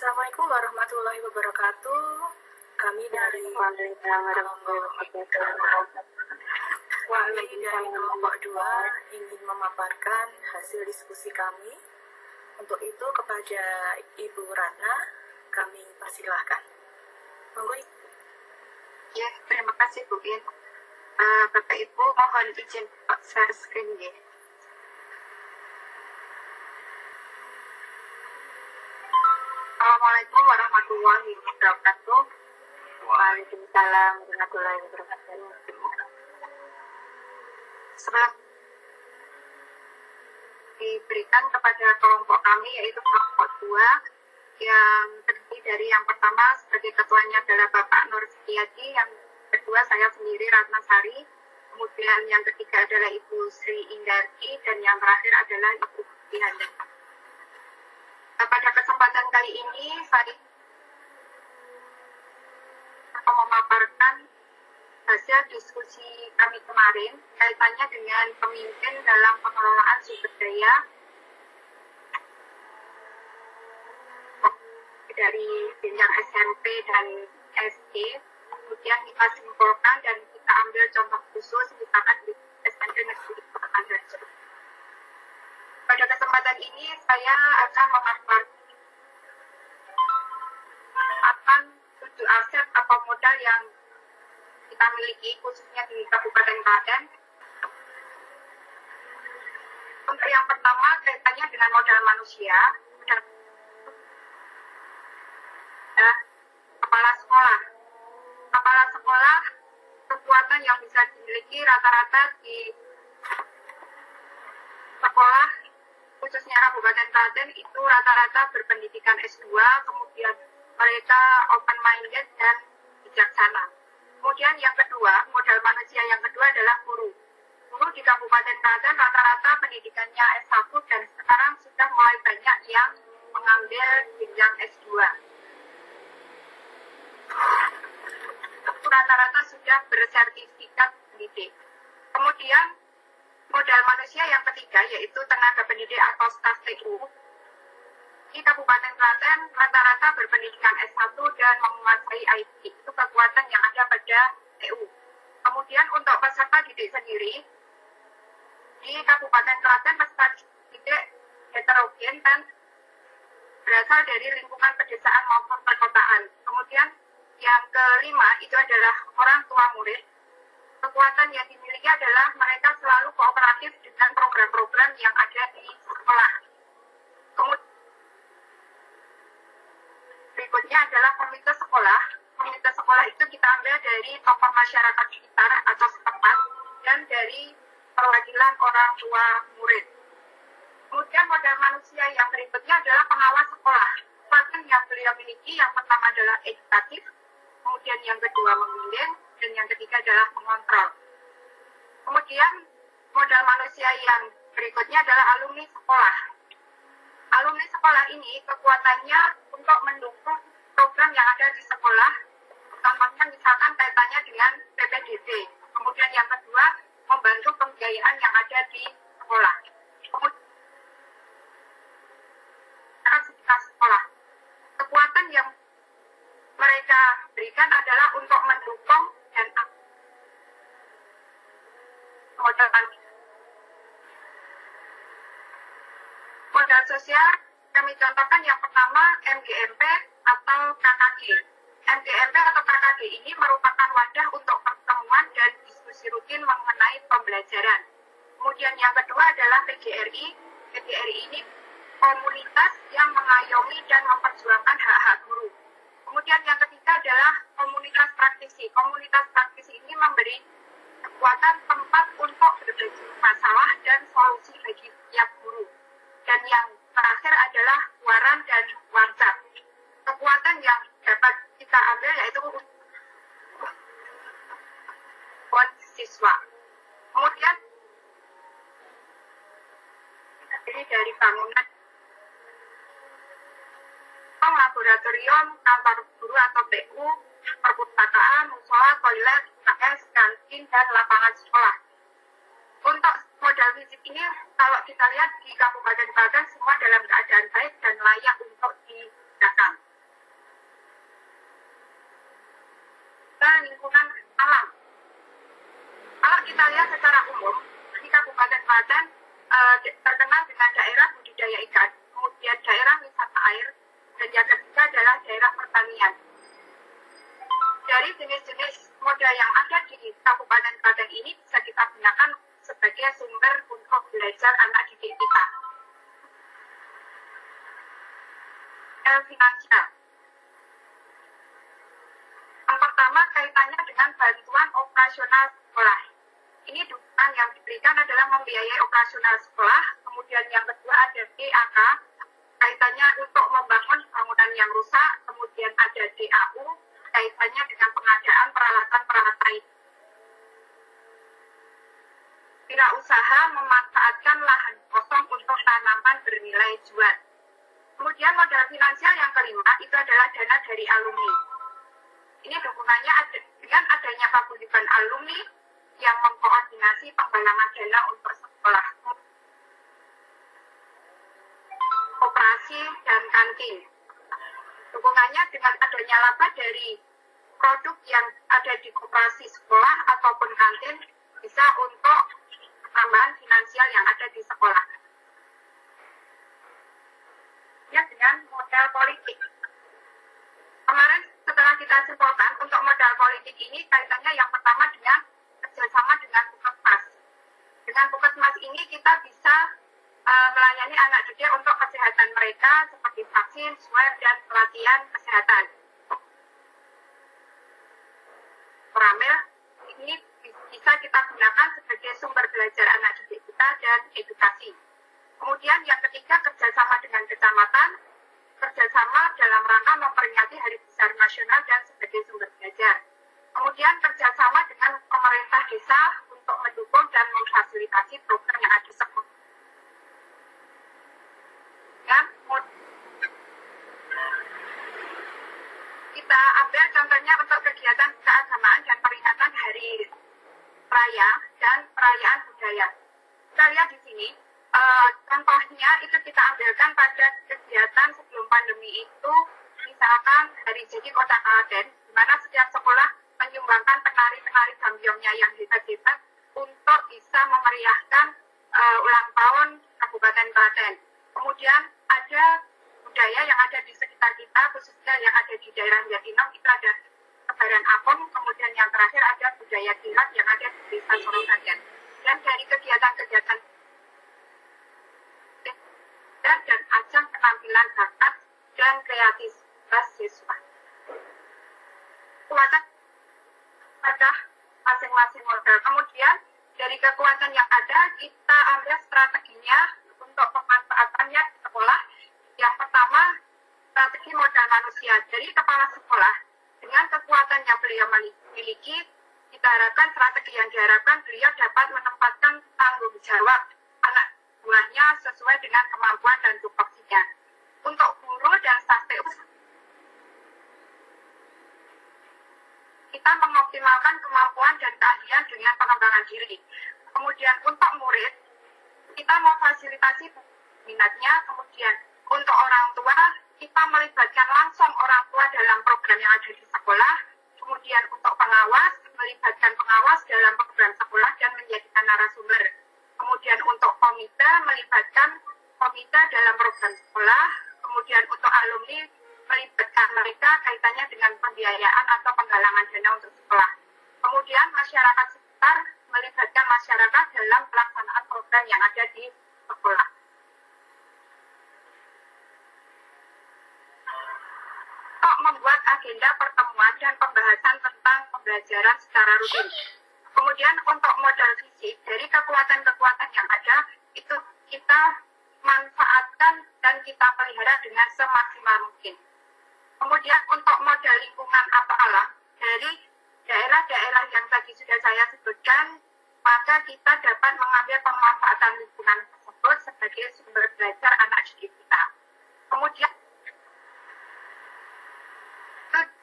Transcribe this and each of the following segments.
Assalamualaikum warahmatullahi wabarakatuh. Kami dari kelompok 2 ingin memaparkan hasil diskusi kami. Untuk itu kepada Ibu Ratna kami persilahkan. Monggo. Ya, terima kasih Bu In. Bapak Ibu mohon izin share screen ya. Assalamualaikum warahmatullahi wabarakatuh. Waalaikumsalam warahmatullahi wabarakatuh. Sebelum diberikan kepada kelompok kami yaitu kelompok 2 yang terdiri dari yang pertama sebagai ketuanya adalah Bapak Nur Setiadi, yang kedua saya sendiri Ratna Sari, kemudian yang ketiga adalah Ibu Sri Indarti, dan yang terakhir adalah Ibu Diana. Pada kesempatan kali ini saya akan memaparkan hasil diskusi kami kemarin kaitannya dengan pemimpin dalam pengelolaan sumber daya dari jenjang SMP dan SD. Kemudian kita simpulkan dan kita ambil contoh khusus misalkan di SMP Negeri Purwokerto. Pada kesempatan ini saya akan memaparkan 7 aset atau modal yang kita miliki khususnya di Kabupaten Klaten. Untuk yang pertama kaitannya dengan modal manusia, kepala sekolah. Kepala sekolah kekuatan yang bisa dimiliki rata-rata di sekolah khususnya Kabupaten Klaten itu rata-rata berpendidikan S2, kemudian mereka open minded dan bijaksana. Kemudian yang kedua, modal manusia yang kedua adalah guru. Guru di Kabupaten Klaten rata-rata pendidikannya S1 dan sekarang sudah mulai banyak yang mengambil jenjang S2. Rata-rata sudah bersertifikat pendidik. Kemudian modal manusia yang ketiga yaitu tenaga pendidik atau staf TU. Di Kabupaten Klaten rata-rata berpendidikan S1 dan menguasai IT. Itu kekuatan yang ada pada TU. Kemudian untuk peserta didik sendiri, di Kabupaten Klaten peserta didik heterogen dan berasal dari lingkungan pedesaan maupun perkotaan. Kemudian yang kelima itu adalah orang tua murid. Kekuatan yang dimiliki adalah mereka selalu kooperatif dengan program-program yang ada di sekolah. Kemudian berikutnya adalah komite sekolah. Komite sekolah itu kita ambil dari tokoh masyarakat sekitar atau setempat dan dari perwakilan orang tua murid. Kemudian modal manusia yang berikutnya adalah pengawas sekolah. Kekuatan yang beliau miliki yang pertama adalah edukatif, kemudian yang kedua membimbing, dan yang ketiga adalah mengontrol. Kemudian modal manusia yang berikutnya adalah alumni sekolah. Alumni sekolah ini kekuatannya untuk mendukung program yang ada di sekolah, contohnya misalkan kaitannya dengan PPDB. Kemudian yang kedua, membantu pembiayaan yang ada di sekolah. Kemudian sekolah. Kekuatan yang mereka berikan adalah untuk mendukung dan modal sosial kami contohkan yang pertama MGMP atau KKG. MGMP atau KKG ini merupakan wadah untuk pertemuan dan diskusi rutin mengenai pembelajaran. Kemudian yang kedua adalah PGRI. PGRI ini komunitas yang mengayomi dan memperjuangkan hak-hak guru. Kemudian yang ketiga adalah komunitas praktisi. Komunitas praktisi ini memberi kekuatan tempat untuk berbagi masalah dan solusi bagi setiap guru. Dan yang terakhir adalah waran dan warcap. Kekuatan yang dapat kita ambil yaitu siswa. Kemudian terdiri dari bangunan laboratorium, kantor guru atau PU, perpustakaan, musola, toilet, KS, kantin, dan lapangan sekolah. Untuk modal fisik ini, kalau kita lihat di Kabupaten Klaten semua dalam keadaan baik dan layak untuk digunakan. juga lingkungan alam. Kalau kita lihat secara umum, di Kabupaten Klaten terkenal dengan daerah budidaya ikan, kemudian daerah wisata air, dan yang ketiga adalah daerah pertanian. Dari jenis-jenis modal yang ada di Kabupaten Klaten ini bisa kita gunakan sebagai sumber untuk belajar anak didik kita. Finansial. Yang pertama kaitannya dengan bantuan operasional sekolah. Ini dukungan yang diberikan adalah membiayai operasional sekolah. Kemudian yang kedua ada DAK, kaitannya untuk membangun bangunan yang rusak. Kemudian ada DAU, kaitannya dengan pengadaan peralatan-peralatan. Wirausaha memanfaatkan lahan kosong untuk tanaman bernilai jual. Kemudian modal finansial yang kelima itu adalah dana dari alumni. Ini dukungannya dengan adanya paguyuban alumni yang mengkoordinasi penggalangan dana untuk sekolah, operasi dan kantin. Dukungannya dengan adanya laba dari produk yang ada di koperasi sekolah ataupun kantin bisa untuk tambahan finansial yang ada di sekolah. Ya, dengan modal politik. Kemarin setelah kita simpulkan untuk modal politik ini kaitannya yang pertama dengan kerjasama dengan Puskesmas. Dengan Puskesmas ini kita bisa melayani anak didik untuk kesehatan mereka seperti vaksin, swab, dan pelatihan kesehatan. Pramil ini bisa kita gunakan sebagai sumber belajar anak didik kita dan edukasi. Kemudian yang ketiga, kerjasama dengan kecamatan, kerjasama dalam rangka memperingati Hari Besar Nasional dan sebagai sumber belajar. Kemudian kerjasama dengan pemerintah desa untuk mendukung dan memfasilitasi program yang ada sekolah. Dan kita ambil contohnya untuk kegiatan keagamaan dan peringatan Hari Raya dan perayaan budaya. Kita lihat di sini. Contohnya itu kita ambilkan pada kegiatan sebelum pandemi itu, misalkan Hari Jadi Kota Klaten, di mana setiap sekolah menyumbangkan penari-penari gambyongnya yang hebat-hebat untuk bisa memeriahkan ulang tahun Kabupaten Klaten. Kemudian ada budaya yang ada di sekitar kita, khususnya yang ada di daerah Jatinong, itu ada Kebaran Apung, kemudian yang terakhir ada budaya Kilat yang ada di Desa Sorogaden. Dan dari kegiatan-kegiatan dan ajang penampilan bakat dan kreativitas siswa. Kekuatan pada masing-masing modal. Kemudian dari kekuatan yang ada kita ambil strateginya untuk pemanfaatannya di sekolah. Yang pertama, strategi modal manusia. Dari kepala sekolah dengan kekuatan yang beliau miliki, kita harapkan strategi yang diharapkan beliau dapat menempatkan tanggung jawab anak buahnya sesuai dengan kemampuan dan tupoksinya. Untuk guru dan staf TU, kita mengoptimalkan kemampuan dan keahlian dengan pengembangan diri. Kemudian untuk murid, kita memfasilitasi minatnya. Kemudian untuk orang tua, kita melibatkan langsung orang tua dalam program yang ada di sekolah. Kemudian untuk pengawas, melibatkan pengawas dalam program sekolah dan menjadikan narasumber. Kemudian untuk komite, melibatkan komite dalam program sekolah. Kemudian untuk alumni, melibatkan mereka kaitannya dengan pembiayaan atau penggalangan dana untuk sekolah. Kemudian masyarakat sekitar, melibatkan masyarakat dalam pelaksanaan program yang ada di sekolah. Untuk membuat agenda pertemuan dan pembahasan tentang pembelajaran secara rutin. Kemudian untuk modal fisik, dari kekuatan-kekuatan yang ada, itu kita manfaatkan dan kita pelihara dengan semaksimal mungkin. Kemudian untuk modal lingkungan atau alam, dari daerah-daerah yang tadi sudah saya sebutkan, maka kita dapat mengambil pemanfaatan lingkungan tersebut sebagai sumber belajar anak didik kita. Kemudian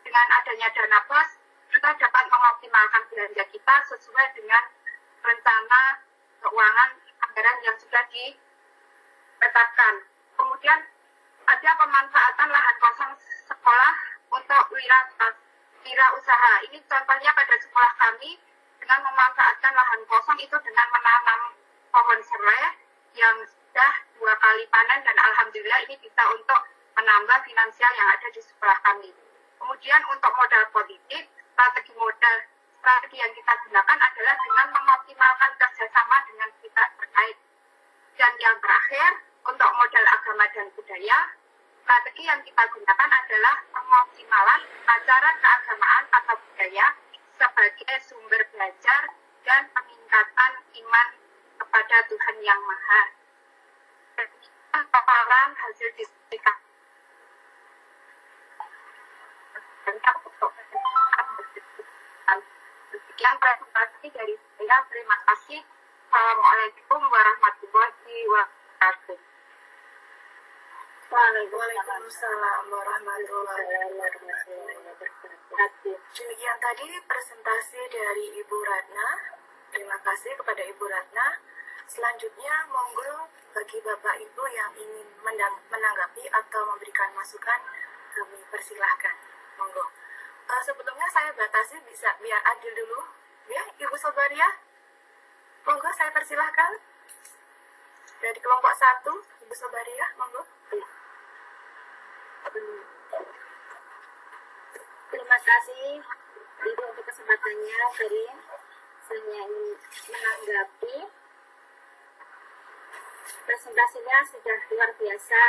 dengan adanya dana pos, kita dapat mengoptimalkan belanja kita sesuai dengan rencana keuangan anggaran yang sudah ditetapkan. Kemudian ada pemanfaatan lahan kosong sekolah untuk wirausaha. Ini contohnya pada sekolah kami dengan memanfaatkan lahan kosong itu dengan menanam pohon serai yang sudah 2 kali panen dan alhamdulillah ini bisa untuk menambah finansial yang ada di sekolah kami. Kemudian untuk modal politik, strategi yang kita gunakan adalah dengan mengoptimalkan kerjasama dengan pihak terkait. Dan yang terakhir, untuk modal agama dan budaya, strategi yang kita gunakan adalah pengoptimalan acara keagamaan atau budaya sebagai sumber belajar dan peningkatan iman kepada Tuhan Yang Maha. Paparan hasil diskusi sekian presentasi dari saya. Terima kasih. Assalamualaikum warahmatullahi wabarakatuh. Waalaikumsalam warahmatullahi wabarakatuh. Demikian tadi presentasi dari Ibu Ratna. Terima kasih kepada Ibu Ratna. Selanjutnya, monggo bagi Bapak Ibu yang ingin menanggapi atau memberikan masukan, kami persilahkan. Monggo. Sebelumnya saya batasi bisa biar adil dulu. Ya, Ibu Sobaria. Monggo saya persilahkan. Dari kelompok 1, Ibu Sobaria, monggo. Terima kasih Ibu untuk kesempatannya. Tadi saya ingin menanggapi presentasinya sudah luar biasa,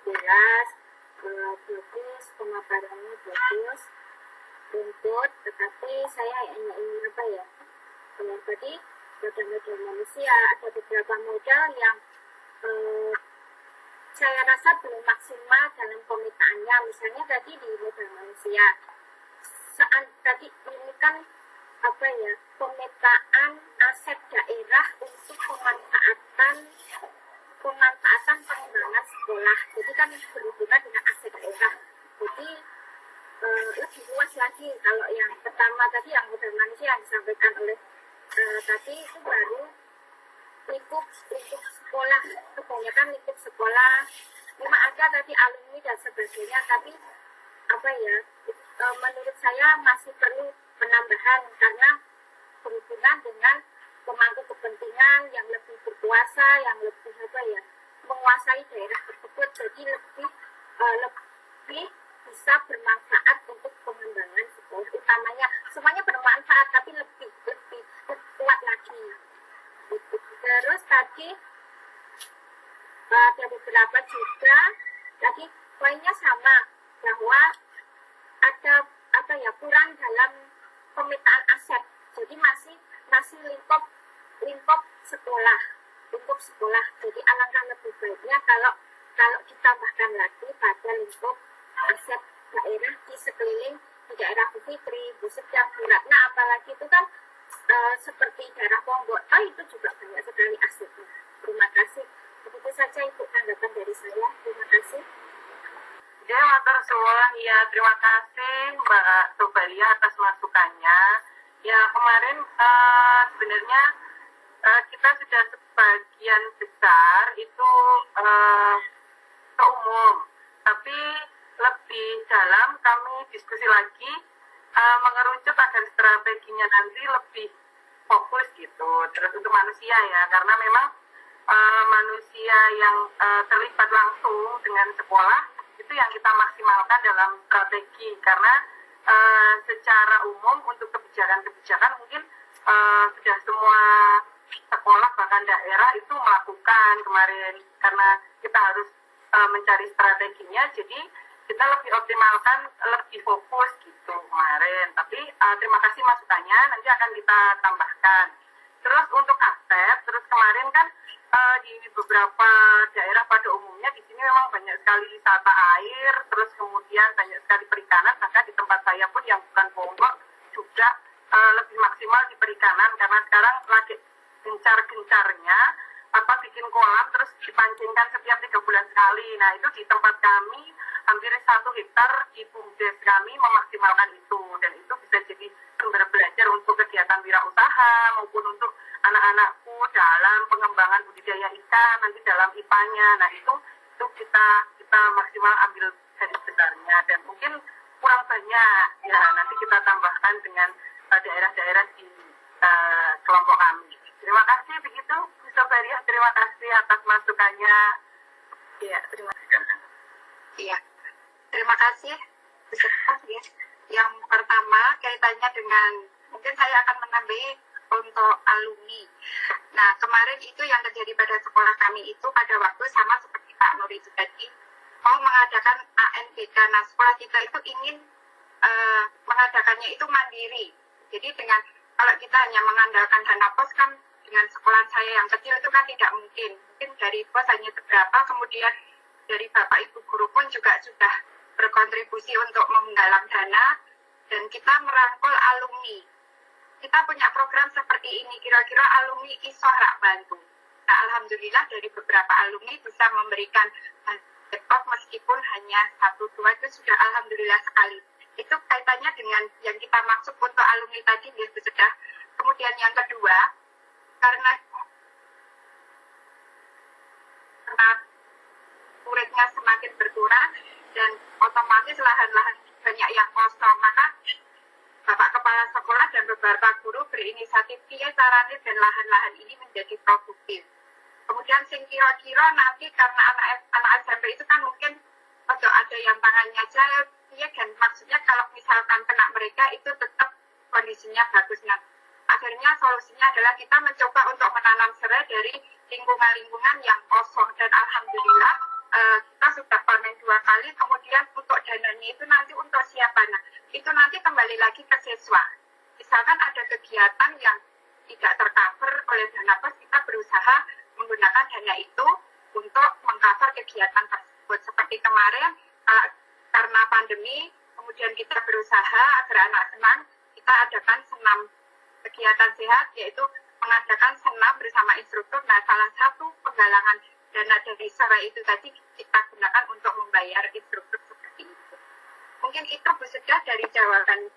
jelas, bagus, pemaparannya bagus, runtut, tetapi saya hanya ingin tadi modal manusia, ada beberapa modal yang saya rasa belum maksimal dalam pemetaannya. Misalnya tadi di modal manusia, tadi ini kan pemetaan aset daerah untuk pemanfaatan pengembangan sekolah. Jadi kan berhubungan dengan aset daerah. Jadi lebih luas lagi. Kalau yang pertama tadi yang modal manusia yang disampaikan oleh tadi itu baru lingkup sekolah, kebanyakan lingkup sekolah. Memang ada tadi alumni dan sebagainya, tapi menurut saya masih perlu penambahan karena berhubungan dengan pemangku kepentingan yang lebih berkuasa, yang lebih menguasai daerah tersebut, jadi lebih bisa bermanfaat untuk pengembangan sekolah utamanya. Semuanya bermanfaat tapi lebih kuat lagi. Terus tadi ada beberapa juga tadi poinnya sama, bahwa ada kurang dalam pemetaan aset. Jadi masih lingkup sekolah. Jadi alangkah lebih baiknya kalau ditambahkan lagi pada lingkup aset daerah di sekeliling, di daerah Bu Fitri, Bu Sedang, Bu Ratna, apalagi itu kan seperti daerah Ponggok, itu juga banyak sekali asetnya. Terima kasih. Begitu saja Ibu tanggapan dari saya. Terima kasih. Ya, matur suwun. Ya, terima kasih Mbak Sobalia atas masukannya. Ya, kemarin sebenarnya kita sudah sebagian besar itu ke umum, tapi lebih dalam kami diskusi lagi mengerucut agar strateginya nanti lebih fokus gitu. Terus untuk manusia ya, karena memang manusia yang terlibat langsung dengan sekolah itu yang kita maksimalkan dalam strategi, karena secara umum untuk kebijakan mungkin sudah semua sekolah bahkan daerah itu melakukan kemarin, karena kita harus mencari strateginya, jadi kita lebih optimalkan, lebih fokus gitu kemarin. Tapi terima kasih masukannya, nanti akan kita tambahkan. Terus untuk aset, terus kemarin kan di beberapa daerah pada umumnya di sini memang banyak sekali wisata air, terus kemudian banyak sekali perikanan, maka di tempat saya pun yang bukan Ponggok juga lebih maksimal di perikanan, karena sekarang lagi gencar-gencarnya bikin kolam terus dipancingkan setiap 3 bulan sekali. Nah itu di tempat kami hampir 1 hektar di BUMDes kami memaksimalkan itu, dan itu bisa jadi sumber belajar untuk kegiatan wirausaha maupun untuk anak-anakku dalam pengembangan budidaya ikan nanti dalam IPA-nya. Nah itu kita maksimal ambil garis besarnya, dan mungkin kurang banyak. Ya, nanti kita tambahkan dengan daerah-daerah di kelompok kami. Terima kasih begitu, Bu Sobariah. Terima kasih atas masukannya. Ya, terima kasih. Iya, terima kasih. Beserta ya. Yang pertama kaitannya dengan, mungkin saya akan menambahi untuk alumni. Nah, kemarin itu yang terjadi pada sekolah kami itu pada waktu sama seperti Pak Nur itu tadi, mau mengadakan ANBK. Nah, sekolah kita itu ingin mengadakannya itu mandiri. Jadi dengan, kalau kita hanya mengandalkan dana pos kan, dengan sekolah saya yang kecil itu kan tidak mungkin. Mungkin dari pos hanya beberapa, kemudian dari Bapak Ibu guru pun juga sudah berkontribusi untuk menggalang dana, dan kita merangkul alumni. Kita punya program seperti ini, kira-kira alumni isorak bantu. Nah, alhamdulillah dari beberapa alumni bisa memberikan laptop meskipun hanya 1-2, itu sudah alhamdulillah sekali. Itu kaitannya dengan yang kita maksud untuk alumni tadi, ya sudah. Kemudian yang kedua, karena muridnya semakin berkurang dan otomatis lahan-lahan banyak yang kosong, maka Bapak Kepala Sekolah dan beberapa guru berinisiatif piye carane dan lahan-lahan ini menjadi produktif. Kemudian sing kira-kira nanti karena anak SMP itu kan mungkin ada yang tangannya jahil, ya kan, maksudnya kalau misalkan kena mereka itu tetap kondisinya bagus. Nah, akhirnya solusinya adalah kita mencoba untuk menanam serai dari lingkungan-lingkungan yang kosong, dan alhamdulillah kita sudah panen 2 kali. Kemudian untuk dananya itu nanti untuk siapa? Nah, itu nanti kembali lagi ke siswa. Misalkan ada kegiatan yang tidak tercover oleh dana pos, kita berusaha menggunakan dana itu untuk mengcover kegiatan tersebut. Seperti kemarin, karena pandemi, kemudian kita berusaha agar anak senang, kita adakan senam kegiatan sehat, yaitu mengadakan senam bersama instruktur. Nah, salah satu penggalangan dana dari serai itu tadi kita gunakan untuk membayar instruktur seperti itu. Mungkin itu Bu Sedah dari jawaban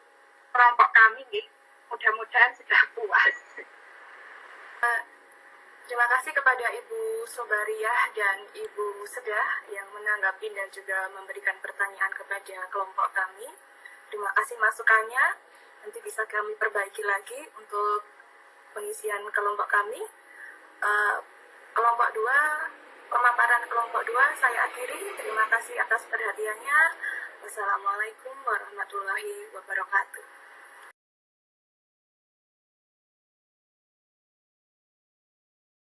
kelompok kami, nih. Mudah-mudahan sudah puas. Terima kasih kepada Ibu Sobariah dan Ibu Sedah yang menanggapi dan juga memberikan pertanyaan kepada kelompok kami. Terima kasih masukannya. Nanti bisa kami perbaiki lagi untuk pengisian kelompok kami. Kelompok 2, pemaparan kelompok 2 saya akhiri. Terima kasih atas perhatiannya. Wassalamualaikum warahmatullahi wabarakatuh.